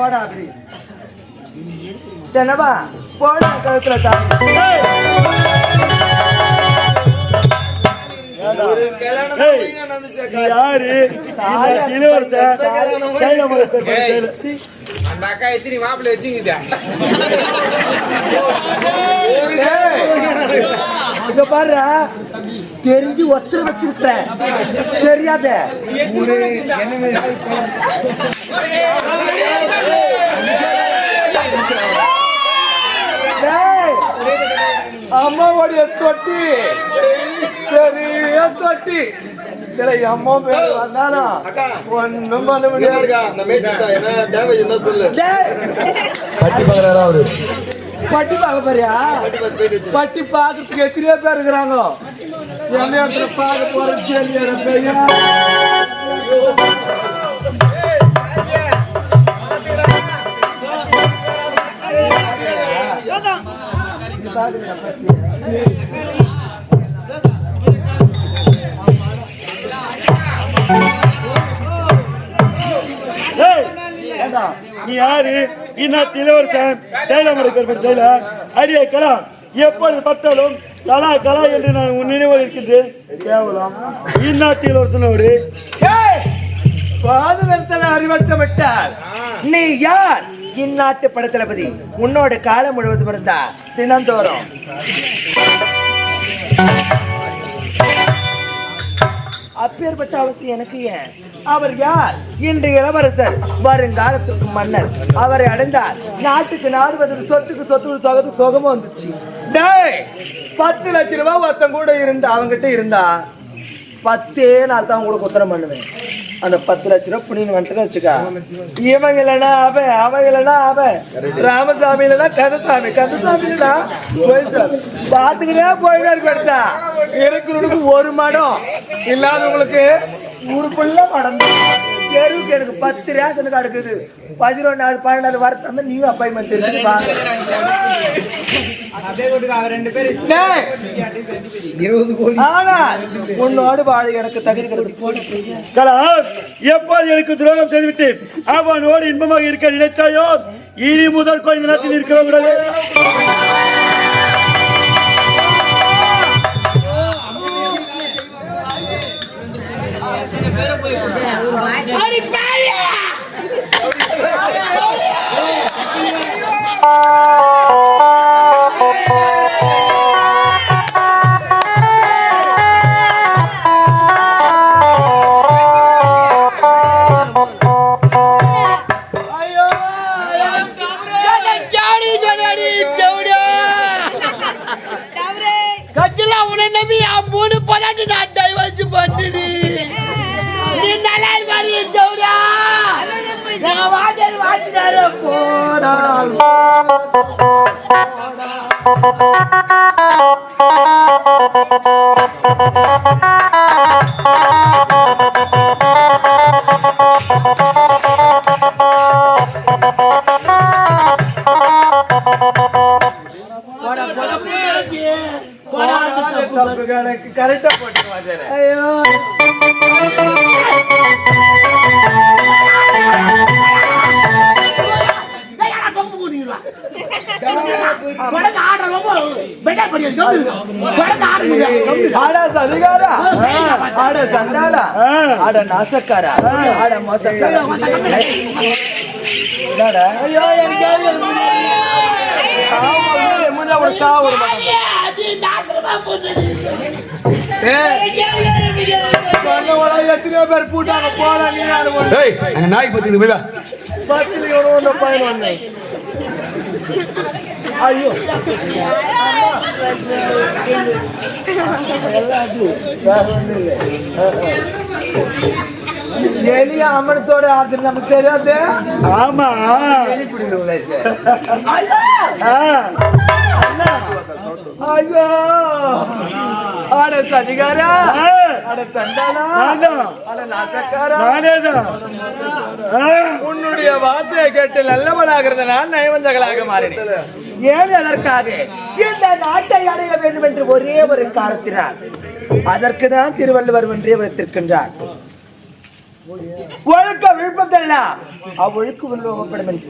போடா அப்படி என்னவா போடா கழுத்துல யாரு அந்த அக்கா எத்தனை மாப்பிள்ளை வச்சுக்கிட்டா பாரு தெரிஞ்சு ஒத்துர வச்சிருக்கிற தெரியாத அம்மாவுடைய தொட்டி பெரிய தொட்டி அம்மா பேர் வந்தாலும் ஒண்ணும் பண்ண முடியாது. பட்டி பார்க்க போறியா? பட்டி பார்க்கறதுக்கு எத்தனையோ பேர் இருக்கிறாங்க. எந்த இடத்துல பார்க்க போறேன்னு பையா நீ யாரு? இந்நாட்டில் ஒரு சேலம் செயல அடியை கலா எப்பொழுது பட்டாலும் கலா கலா என்று நான் உன் நினைவில் இருக்குது. கேவலம் இந்நாட்டில் ஒரு சொன்னோடு பாதுகாத்தல அறிவட்ட விட்டார். நீ யார்? இந்நாட்டு படத்தளபதி. உன்னோட காலம் முழுவதும் இருந்தா தினந்தோறும் அப்பேற்பட்ட அவசியம் எனக்கு ஏன்? அவர் யார்? இன்று இளவரசர், வருங்காலத்துக்கு மன்னர். அவரை அடைந்தார் நாட்டுக்கு நாடுவதற்கு சொத்துக்கு சொகத்துக்கு சொகமும் வந்துச்சு. 10 லட்சம் ரூபாய் ஒருத்தன் கூட இருந்தா அவங்கிட்ட இருந்தா 10 நாள் தான் உங்களுக்கு உத்தரம் பண்ணுவேன். அந்த 10 லட்சம் ரூபாய் புண்ணின்னு வந்துட்டு வச்சுக்கா. இவங்க இல்லைன்னா அவன், அவங்க இல்லைன்னா அவன், ராமசாமி இல்லைன்னா கந்தசாமி, கந்தசாமி இல்லைன்னா பார்த்துக்கிட்டே போயிட்டே இருக்கா. இருக்கிறவனுக்கு ஒரு மடம் இல்லாதவங்களுக்கு ஊருக்குள்ள மடம். தெருவுக்கு எனக்கு 10 ரேஷன் கார்டு இருக்குது. 11 நாள் 12 வாரத்தை வந்து நீயும் அப்பாயின்மெண்ட் எடுத்துட்டு 20 கோடி. ஆனால் உன்னோடு வாழ எனக்கு தகுதி எப்போது எனக்கு துரோகம் செய்துவிட்டு அவனோடு இன்பமாக இருக்க நினைத்தாயோ, இனி முதல் கோயில் நாட்டில் இருக்கிறவங்களே கரெக்டா போட்டு நாசக்காரா ஆட மோசக்காரா எத்தனையோ பேர் பூட்டாங்க போனா நாய் பத்தி பயன் வந்தேன். ஐயோ எலிய அமனத்தோட ஆடுறது நமக்கு தெரியாது. ஆமா ஐயோ ஆட சதிகாரா, ஆட தண்டானா, ஆட நாசக்காரா, உன்னுடைய வார்த்தையை கேட்டு நல்லவனாகிறது நான் நயவஞ்சகளாக மாறினேன். ஏன் அதற்காக இந்த நாட்டை அடைய வேண்டும் என்று ஒரே ஒரு காரணத்தினால். அதற்கு தான் திருவள்ளுவர் ஒன்றே வைத்திருக்கின்றார். ஒழுக்க விழுப்பதெல்லாம் அவ்வொழுக்கு உருவப்படும் என்று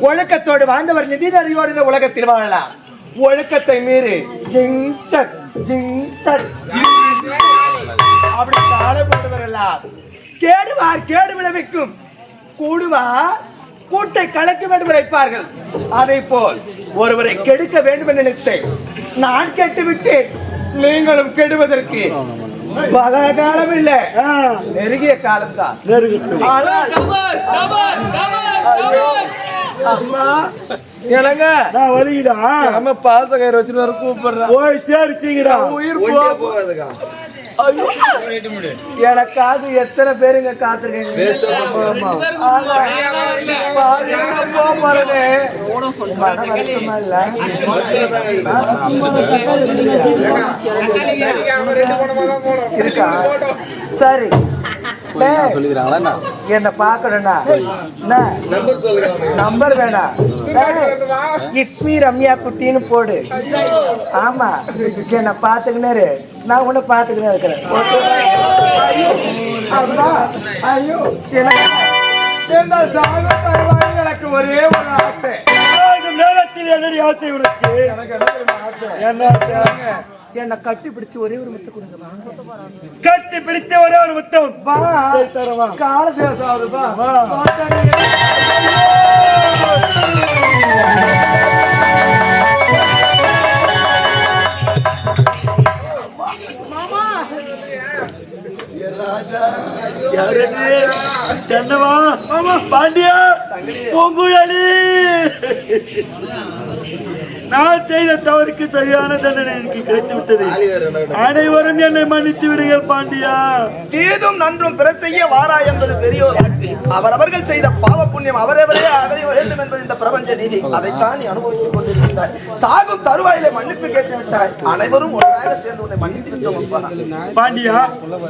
ஒழுக்கத்தோடு வாழ்ந்தவர் நிதி நறியோடு இந்த உலகத்தில் வாழலாம். ஒழுக்கத்தை மீறி அப்படி காலப்படுவரெல்லாம் கேடுவார் கேடு விளைவிக்கும் கூடுவார் கூட்டை கலக்கும் என்று வைப்பார்கள். அதை போல் ஒருவரை கெடுக்க வேண்டும் என்று நினைத்தேன். நான் கெட்டுவிட்டேன், நீங்களும் கெடுவதற்கு பல காலம் இல்லை, நெருங்கிய காலம்தான். எனக்கு நம்ம பாசகர் வச்சு கூப்பிடுறேன். உயிர் போகாதுக்கா. எனக்காக எத்தனை பேருங்க காத்திருக்கீங்க. சரி என்ன பாக்கணும்னா நம்பர் வேணாம், இட்ஸ் மீ ரம்யா குட்டின்னு போடு. ஆமா என்ன பாத்துக்கினாரு, நான் உன்ன பாத்துக்கினே இருக்கிறேன். ஐயோ எனக்கு ஒரே ஒரு ஆசை. நேரத்தில் என்னடி ஆசை உனக்கு? என்ன என்ன கட்டி பிடிச்சு ஒரே ஒரு முத்தம் கொடுங்க. கட்டி பிடித்த ஒரே ஒரு முத்தம் கால பேசாது. தென்னவா பாண்டியா பூங்குழலி, நான் செய்த தவறுக்கு சரியான தண்டனை எனக்கு கிடைத்து விட்டது. அனைவரும் என்னை மன்னித்து விடுங்கள் பாண்டியா. தீதும் நன்றும் பிற செய்ய வாரா என்பது பெரியோர் வாக்கு. அவரவர்கள் செய்த பாவ புண்ணியம் அவரவரே அடைய வேண்டும் என்பது இந்த பிரபஞ்ச நீதி. அதைத்தான் நீ அனுபவித்துக் கொண்டிருக்கிறாய். சாகும் தருவாயிலே மன்னிப்பு கேட்டு விட்டாய். அனைவரும் ஒன்றாக சேர்ந்து உன்னை மன்னித்து விட்டோம். பாண்டியா,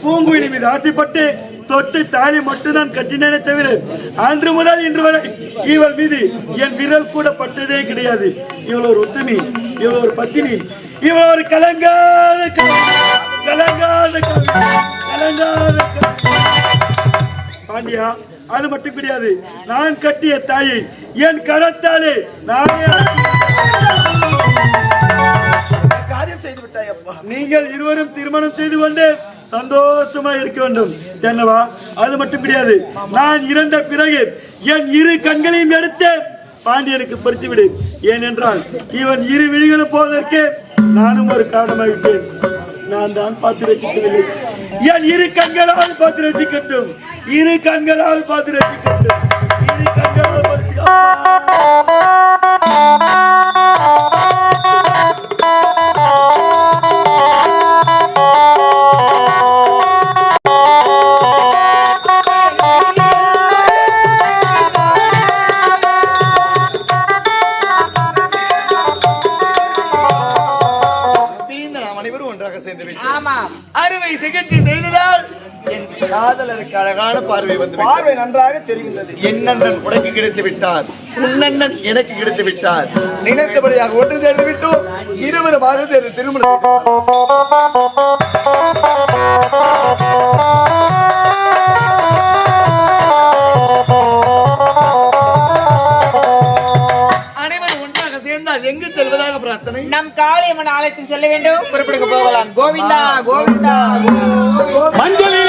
பூங்குழலி மீது ஆசைப்பட்டு தொட்டு தாலி மட்டும்தான் கட்டினேனே தவிர அன்று முதல் இன்று வரை இவள் மீது என் விரல் கூட பட்டதே கிடையாது. இவள் ஒரு உத்தமி, இவள் ஒரு பத்தினி, இவள் ஒரு கலங்காத பாண்டியா. அது மட்டும் கிடையாது, நான் கட்டிய தாயை என் கரத்தாலே நானே காரியம் செய்து விட்டாய். அப்பா, நீங்கள் இருவரும் திருமணம் செய்து கொண்டு சந்தோஷமா இருக்க வேண்டும். என்னவா? அது மட்டும் கிடையாது, நான் இறந்த பிறகு என் இரு கண்களையும் எடுத்து பாண்டியனுக்கு பொருத்தி விடு. ஏனென்றால் இவன் இரு விழிகளும் போவதற்கு நானும் ஒரு காரணமாகிவிட்டேன். நான் தான் பார்த்து ரசிக்கவில்லை. என் இரு கண்களால் பார்த்து ரசிக்கட்டும், இரு கண்களால் பார்த்து ரசிக்கட்டும், இரு கண்களால் பார்த்து. அறுவை சிகிச்சை செய்ததால் என் காதலருக்கு அழகான பார்வை வந்து பார்வை நன்றாக தெரிகின்றது. என்னண்ணன் உனக்கு கிடைத்து விட்டார், உன்னண்ணன் எனக்கு கிடைத்து விட்டார். நினைத்தபடியாக ஒன்று சேர்ந்து விட்டோம். இருவருமாக சேர்ந்து திருமணம். எங்கு செல்வதாக பிரார்த்தனை? நம் காளியம்மன் ஆலயத்துக்கு செல்ல வேண்டும். புறப்படுங்க, போகலாம். கோவிந்தா கோவிந்தா. மஞ்சளி